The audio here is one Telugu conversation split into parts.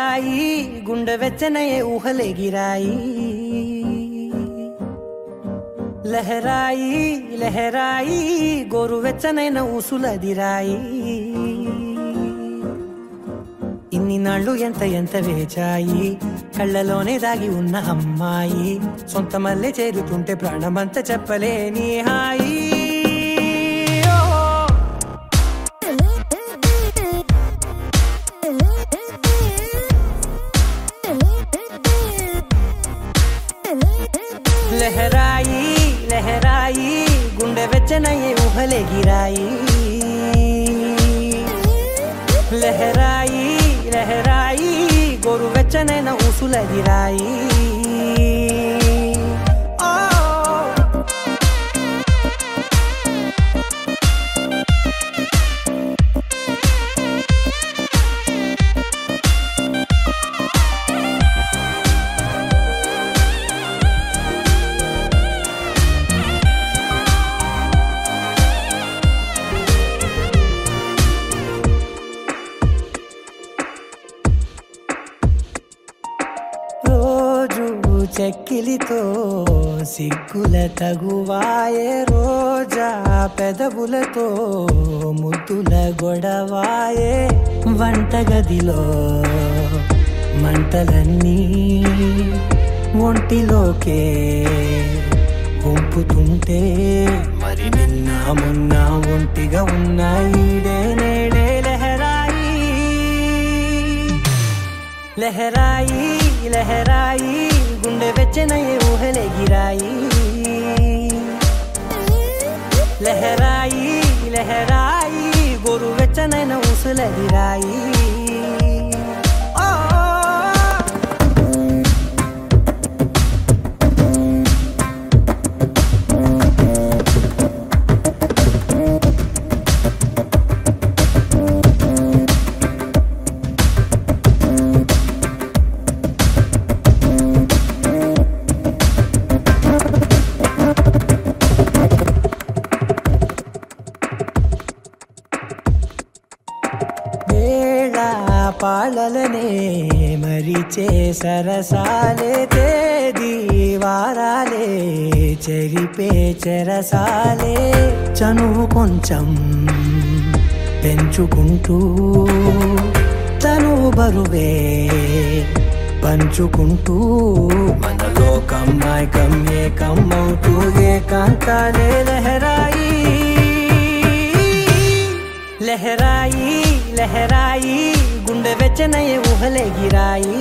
లహరాయి గుండె వెచ్చనయే ఊహలేగిరాయి లహరాయి లహరాయి గోరు వెచ్చనైన ఊసులదిరాయి ఇన్ని నాళ్ళు ఎంత ఎంత వేచాయి కళ్ళలోనే దాగి ఉన్న అమ్మాయి సొంత మల్లె చేరుతుంటే ప్రాణమంతా చెప్పలేని హాయి లహరాయి లహరాయి గుండె వెచ్చనయ్యే ఊహలేగిరాయి లహరాయి లహరాయి గోరు వెచ్చనైన ఊసులదిరాయి చెక్కిలితో సిగ్గుల తగువాయే రోజా పెదవులతో ముద్దుల గొడవాయే వంటగదిలో మంటలన్నీ ఒంటిలోకే వంపుతుంటే మరి నిన్న మొన్న ఒంటిగా ఉన్నాయి నేడే లహరాయి లహరాయి లహరాయి గుండె వెచ్చనయ్యే ఊహలేగిరాయి లహరాయి లహరాయి గోరు వెచ్చనైన ఊసులదిరాయి పాలలనే మరిచే సరసాలే తేదీ వారాలే చెరిపే చెరసాలే చనువు కొంచెం పెంచుకుంటూ తనువు బరువే పంచుకుంటూ మనలో కమ్మాయికం ఏకమవుతూ ఏకాంతాలే లహరాయి లహరాయి లహరాయి గుండె వెచ్చనయ్యే ఊహలేగిరాయి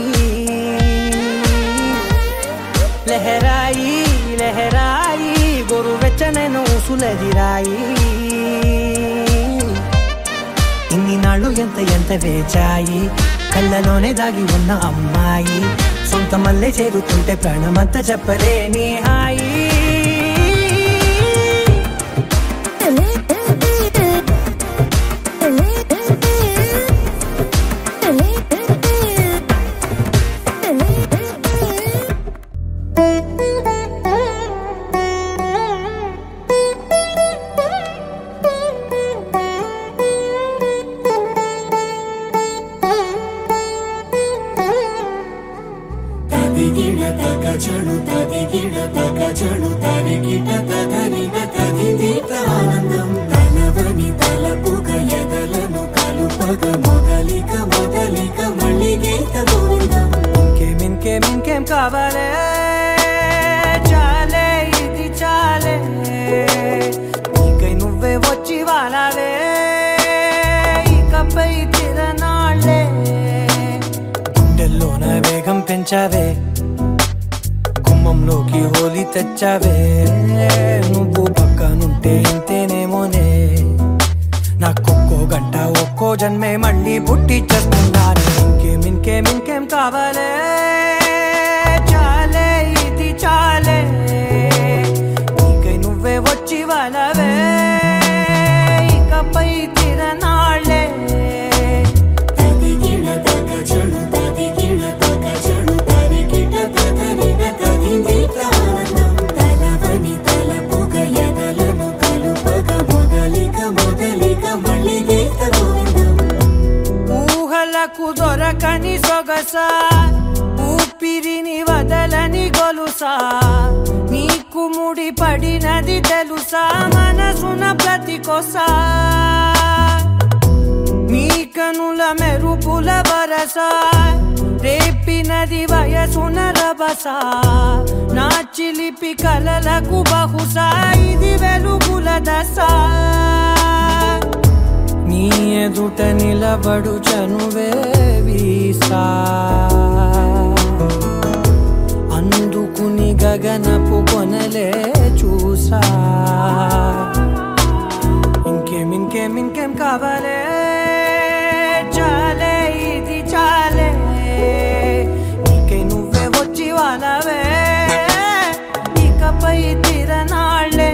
లహరాయి లహరాయి గోరు వెచ్చనైన ఊసులదిరాయి ఇన్ని నాళ్ళు ఎంత ఎంత వేచాయి కళ్ళలోనే దాగి ఉన్న అమ్మాయి సొంత మల్లె చేరుతుంటే ప్రాణమంతా చెప్పలేని హాయి ఇంకేం కావాలే చాలే ఇది చాలే నీకై నువ్వే వచ్చి వాలాలే ఇకపై తిరనాళ్ళే గుండెల్లోన వేగం పెంచావే గుమ్మంలోకి హోలీ తెచ్చావే నువ్వు పక్కనుంటే ఇంతేనేమోనే నాకొక్కో గంట ఒక్కో జన్మే మళ్ళీ పుట్టి చేస్తున్నాను ఇంకేం కావాలే చాలే ఇది చాలే నీకై నువ్వే వచ్చి వాలవే ఇకపై తిరనాళ్ళే ఊహలకు దొరకని సొగ వరసా ఊపిరిని వదలని గొలుసా నీకు ముడి పడినది తెలుసా మనసున ప్రతి కొసా నీ కనుల మెరుపుల వరసా రేపినది వయసున రభసా నా చిలిపి కలలకు బహుశా ఇది వెలుగుల దశ నీ ఎదుట నిలబడు చనువే వీసా అందుకుని గగనపు కొనలే చూసా ఇంకేం కావాలే చాలే ఇది చాలే నీకే నువ్వే వచ్చి వాళ్ళవే ఇకపై తిరనాళ్ళే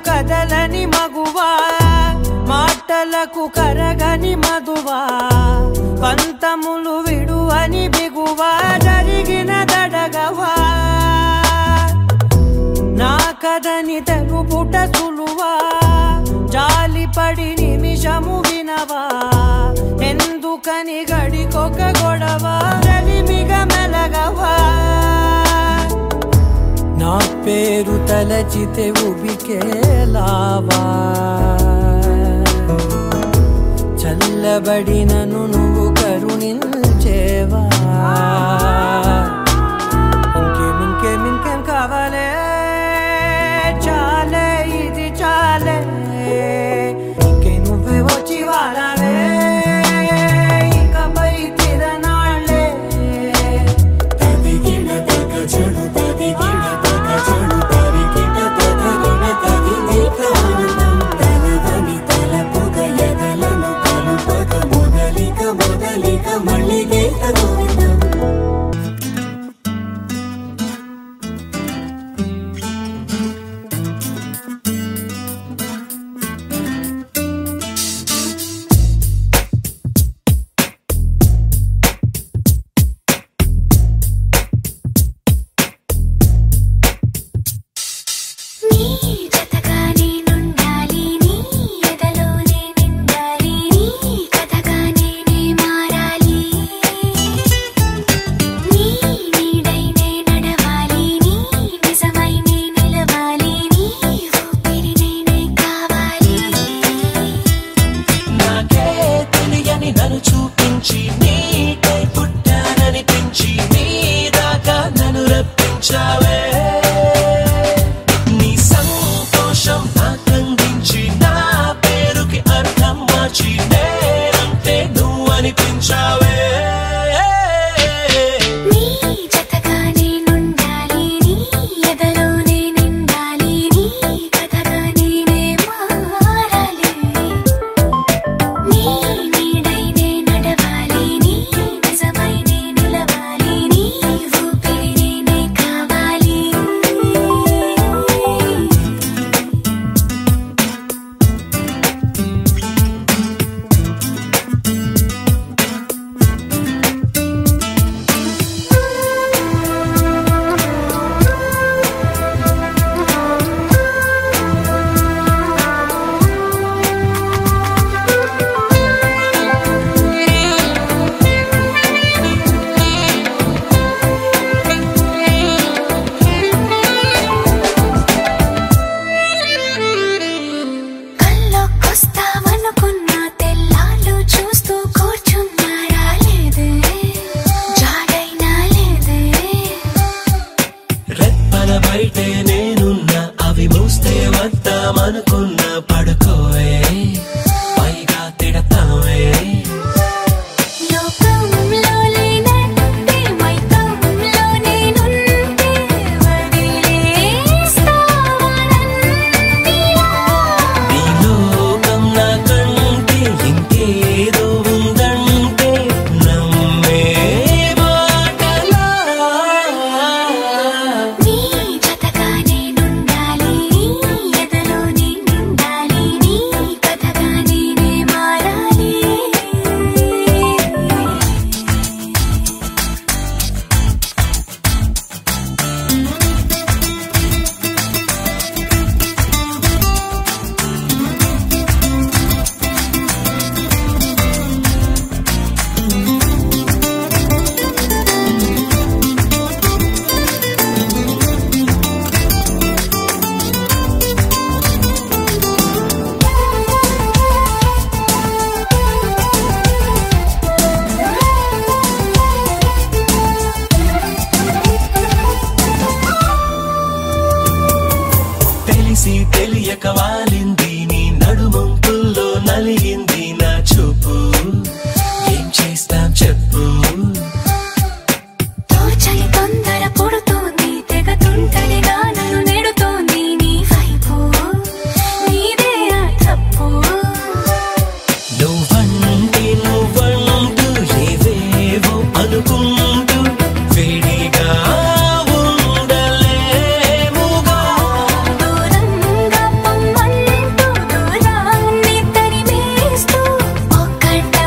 కదలని మగువా మాటలకు కరగని మధువా పంతములు విడువని బిగువా జరిగిన దడగవా నా కదని తెలుపుట సులువా జాలిపడి నిమిషము వినవా ఎందుకని గడికొక గొడవ రలిమిగ మెలగవా నా పేరు తలచితే ఉబికేలావా చల్లబడినను నువ్వు కరుణించేవా ఇంకేం కావాలే చాలే ఇది చాలే ఇంకే నువ్వే వచ్చి వాడాలే ఇకపై తిరనాళ్ళే తదిగిన తగ చెడు తదిగిన తెలియక వాలింది నీ నడుమంపుల్లో నలిగింది నా చూపు ఏం చేస్తాం చెప్పు తోచని తొందర పుడుతోంది తెగతుంటనిగా నన్ను నెడుతోంది నీ వైపు నీదే ఆ తప్పు నువ్వంటూ ఏవేవో అనుకుంటూ వేడిగా ఉండలేముగా దూరంగా పొమ్మంటూ దూరాన్ని తరిమేస్తూ ఒక్కటవ్వాలి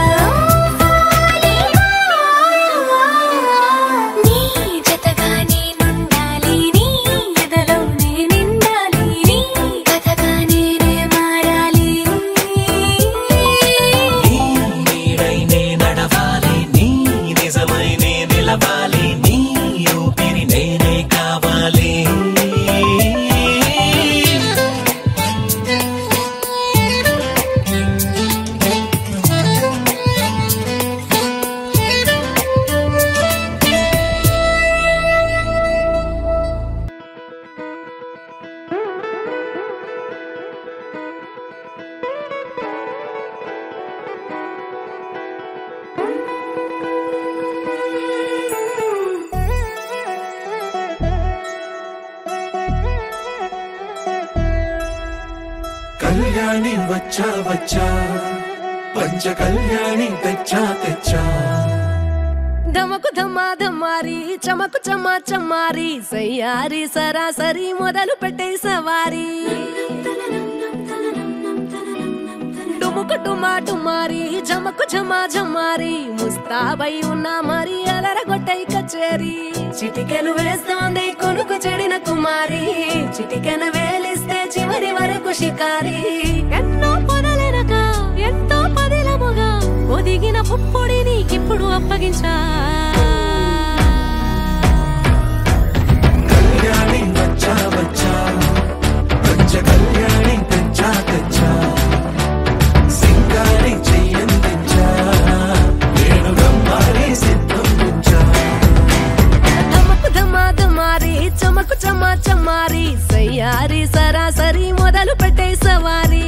నీ జతగా నేనుండాలి నీ ఎదలోనే నిండాలి నీ కథగా నేనే మారాలి నీ నీడైనే నడవాలి నీ నిజమైనే నిలవాలి నీ ఊపిరి నేనే కావాలి కళ్యాణి వచ్చా వచ్చా పంచ కళ్యాణి తెచ్చా తెచ్చా ధమకు ధమా ధమారి చమకు చమా చమారి సయ్యారి సరాసరి మొదలు పెట్టే సవారి డుముకు టుమా టుమారి జమకు ఝమా ఝమారి ముస్తాబై ఉన్నా మరి అలరగొట్టై కచేరి చిటికెను వేస్తోంది కొనుకు చెడిన కుమారి చిటికెను వేలిస్తే చివరి వరకు షికారి ఎన్నో పొదలెనక ఎంతో పదిలముగా ఒదిగిన పుప్పొడి నీకిప్పుడు అప్పగించా కళ్యాణి వచ్చా వచ్చా పంచ కళ్యాణి తెచ్చా తెచ్చా సింగారి చెయ్యందించా నేను గమ్మారి సిద్ధందించా ధమకు ధమా ధమారి చమకు చమా చమారి సయ్యారి సరాసరి మొదలు పెట్టే సవారి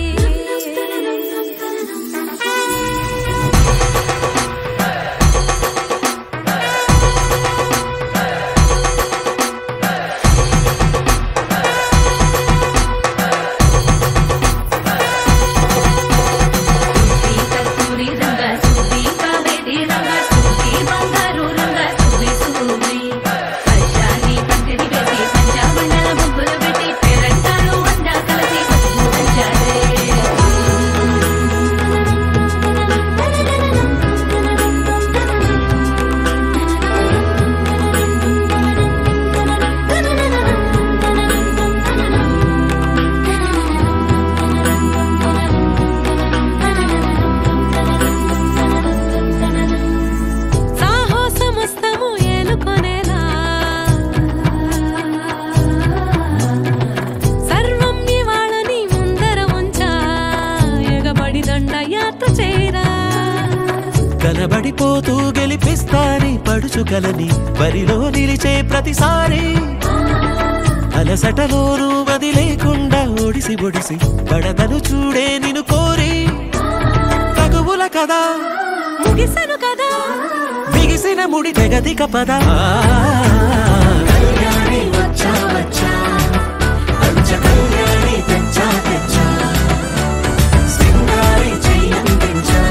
కనబడిపోతూ గెలిపిస్తాని పడుచుకలని బరిలో నిలిచే ప్రతిసారి అలసటలోనూ వదిలేకుండా ఒడిసి ఒడిసి పడతను చూడే నిన్ను కోరి తగువుల కదా ముగిసను కదా బిగిసిన ముడి తెగదిక పద కళ్యాణి వచ్చా వచ్చా పంచ కళ్యాణి తెచ్చా తెచ్చా సింగారి చెయ్యందించా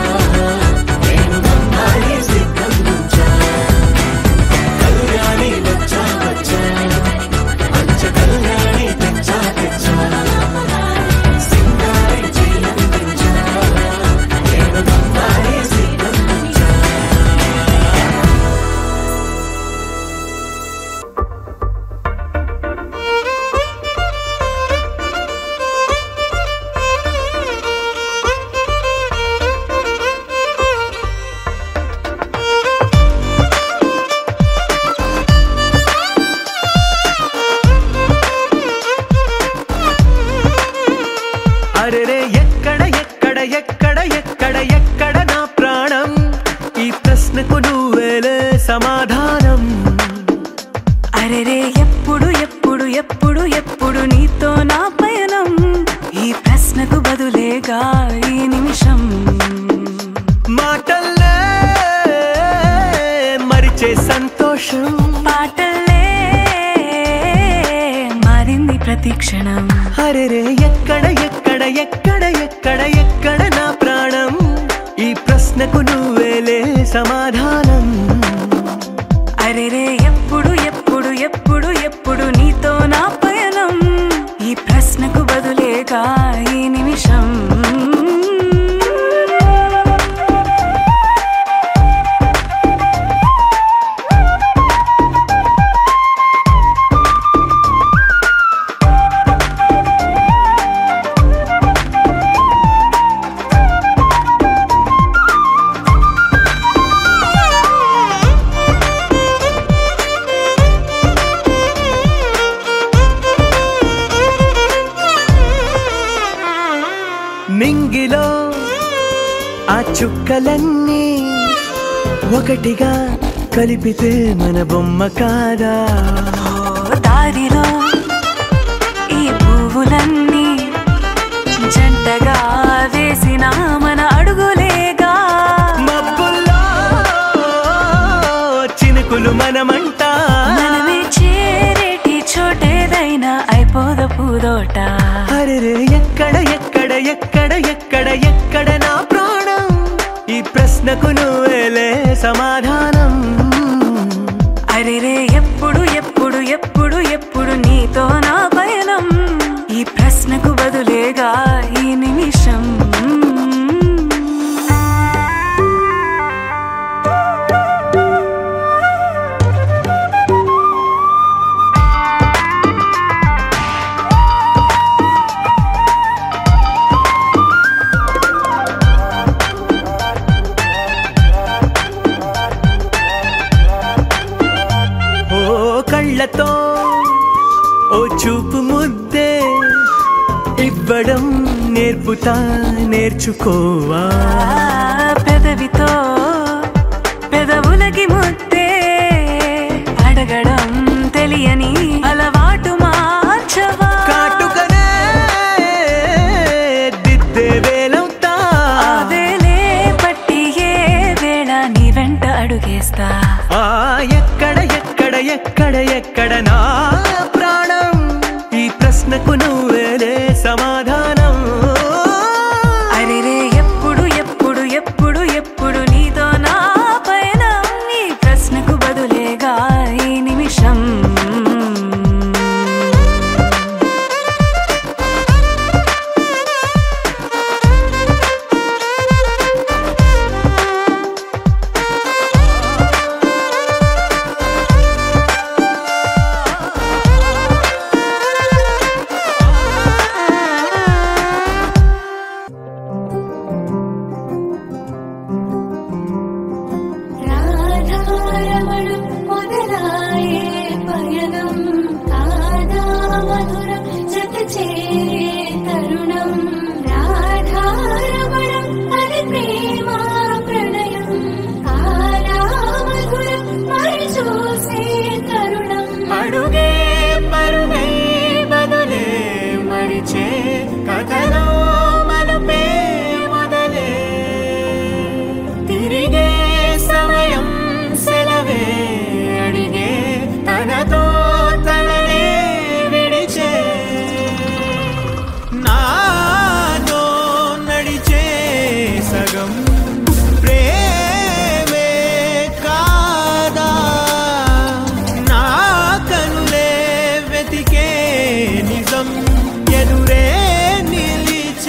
నేను గమ్మారి సిద్ధందించా కళ్యాణి వచ్చా వచ్చా పంచ కళ్యాణి తెచ్చా తెచ్చా సింగారి చెయ్యందించా నేను గమ్మారి సిద్ధందించా ప్రతి క్షణం. అరెరే ఎక్కడ ఎక్కడ ఎక్కడ ఎక్కడ ఎక్కడ నా ప్రాణం, ఈ ప్రశ్నకు నువ్వేలే సమాధానం. అరెరే ఎప్పుడు ఎప్పుడు ఎప్పుడు ఎప్పుడు నీతో నా పయనం, ఈ ప్రశ్నకు బదులేగా ఈ నిమిషం. నింగిలో ఆ చుక్కలన్నీ ఒకటిగా కలిపితే మన బొమ్మ కాదా. దారిలో ఈ పువ్వులన్నీ జంటగా వేసిన మన అడుగులేగా. మబ్బుల్లో చినుకులు మనమంట, మనమే చేరేటి చోటేదైనా అయిపోద పూదోట. అరెరే ఎక్కడ ఎక్కడ ఎక్కడ ఎక్కడ ఎక్కడ నా ప్రాణం, ఈ ప్రశ్నకు నువ్వేలే సమాధానం. అరెరే ఎప్పుడు ఎప్పుడు ఎప్పుడు ఎప్పుడు నీతో నా పయనం, ఈ ప్రశ్నకు బదులేగా ఈ నిమిషం. కళ్ళతో ఓ చూపు ముద్దే ఇవ్వడం నేర్పుతా, నేర్చుకోవా. పెదవితో పెదవులకి ముద్దే అడగడం తెలియని అలవాటు మార్చవా. కాటుకనే దిద్దే వేలవుతా, ఆ వేలే పట్టి ఏ వేళ నీ వెంట అడుగేస్తా. ఎక్కడ ఎక్కడ ఎక్కడ ఎక్కడ నా ప్రాణం, ఈ ప్రశ్నకు నువ్వేలే సమాధానం. అరెరే ఎప్పుడు ఎప్పుడు ఎప్పుడు ఎప్పుడు నీతో నా పయనం, ఈ ప్రశ్నకు బదులేగా ఈ నిమిషం. రాధారమణం మొదలాయే పయనం, కాదా మధురం జత చేరే తరుణం. రాధారమణం అది ప్రేమ ప్రణయం, కాదా మధురం మరి చూసే తరుణం. అడుగే పరుగై బదులే మరిచే కథలో మలుపే మొదలే, తిరిగే సమయం సెలవే అడిగే తనతో తననే విడిచే. నాతో నడిచే సగం ప్రేమే కాదా, నా కనులే వెతికే నిజం ఎదురే నిలిచే.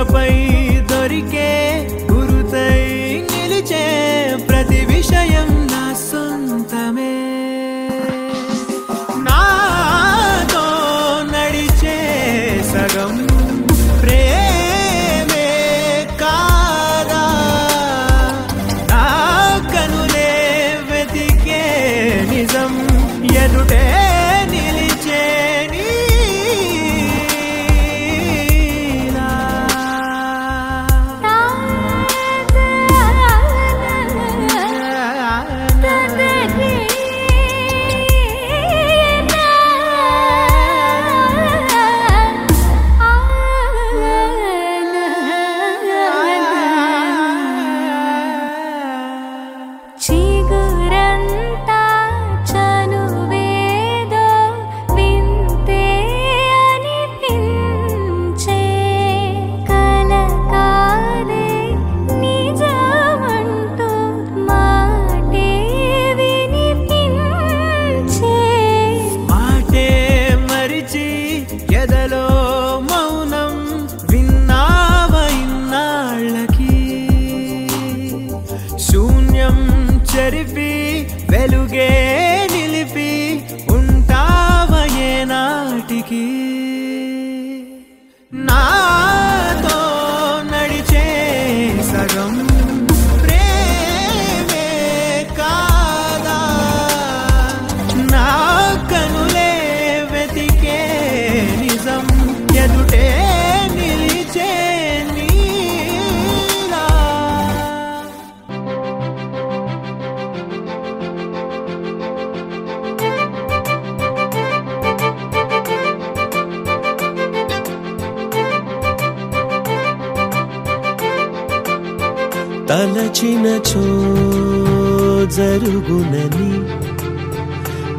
బుర్రపై దొరికే గురుతై నిలిచే ప్రతి విషయం నా సొంతమే నాతో నడిచే సగం ప్రేమే కాదా నా కనులే వెతికే నిజం ఎదుటే నిలిచే ఎదలో మౌనం విన్నావైనాళ్ళకి శూన్యం చెరిపి వెలుగే నిలిపి ఉంటావయే నాటికి నాతో నడిచే సగం ప్రేమే కాదా నా కనులే వెతికే నిజం ఎదుటే నిలిచే నీలా తలచినచో జరుగునని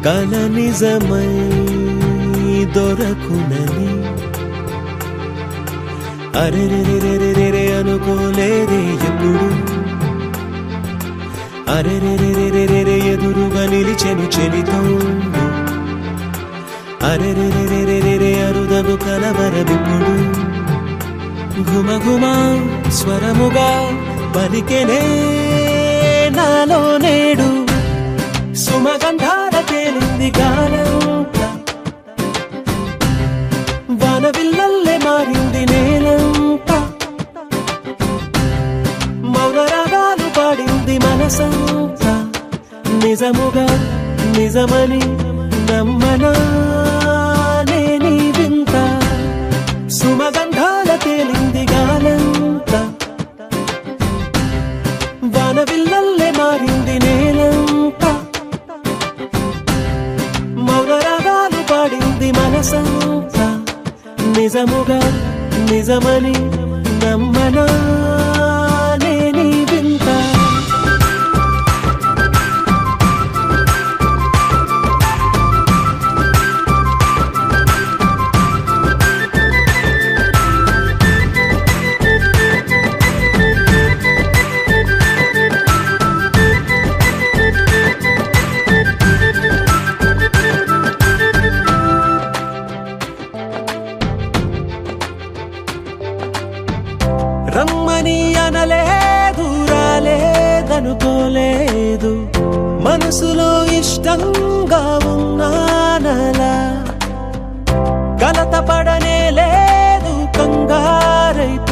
కల నిజమై దొరకునని అరెరెరెరెరెరె అనుకోలేదే ఎప్పుడు అరెరెరెరెరెరె ఎదురుగా నిలిచెను చెలితోండు అరెరెరెరెరెరె అరుదను కలవరమిప్పుడు ఘుమఘుమ స్వరముగా పలికెనే నాలో నేడు సుమగంధాల తేలింది గానంత వానవిల్లల్లే మారింది నేలంత మౌనరాగాలు పాడింది మనసంత నిజముగా నిజమని నమ్మనా నేనీ వింత సుమగంధాల తేలింది గానంత వానవిల్లల్లే మారింది నేలంత మౌనరాగాలు పాడింది మనసంత నిజముగా నిజమని నమ్మనా నేనీ వింత రమ్మని అనలేదు రాలేదనుకోలేదు మనసులో ఇష్టంగా ఉన్నానలా కలత పడనే లేదు కంగారైపోలేదు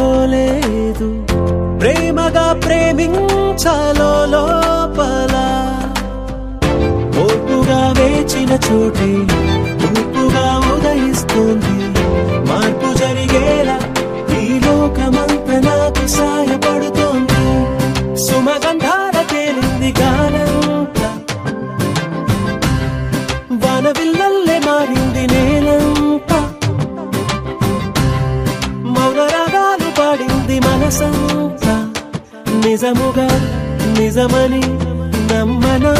ప్రేమగా ప్రేమించాలో లోపల ఓర్పుగా వేచిన చోటే తూర్పుగా ఉదయిస్తుంది మార్పు జరిగేలా ఈ లోకమంత నాకు సాయపడుతోంది సుమగంధాల తేలింది గానంత వానవిల్లల్లే మారింది నేలంత మౌనరాగాలు పాడింది మనసంత నిజముగా నిజమని నమ్మనా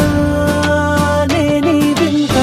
నేనీ వింత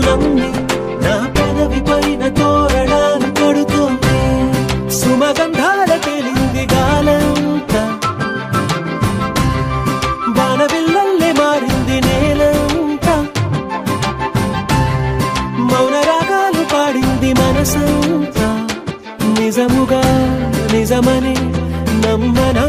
నమ్మి నా పెదవి పైన తోరణాలు కడుతోంది సుమగంధాల తేలింది గాలంతా వానవిల్లల్లే మారింది నేలంతా మౌన రాగాలు పాడింది మనసంతా నిజముగా నిజమని నమ్మనా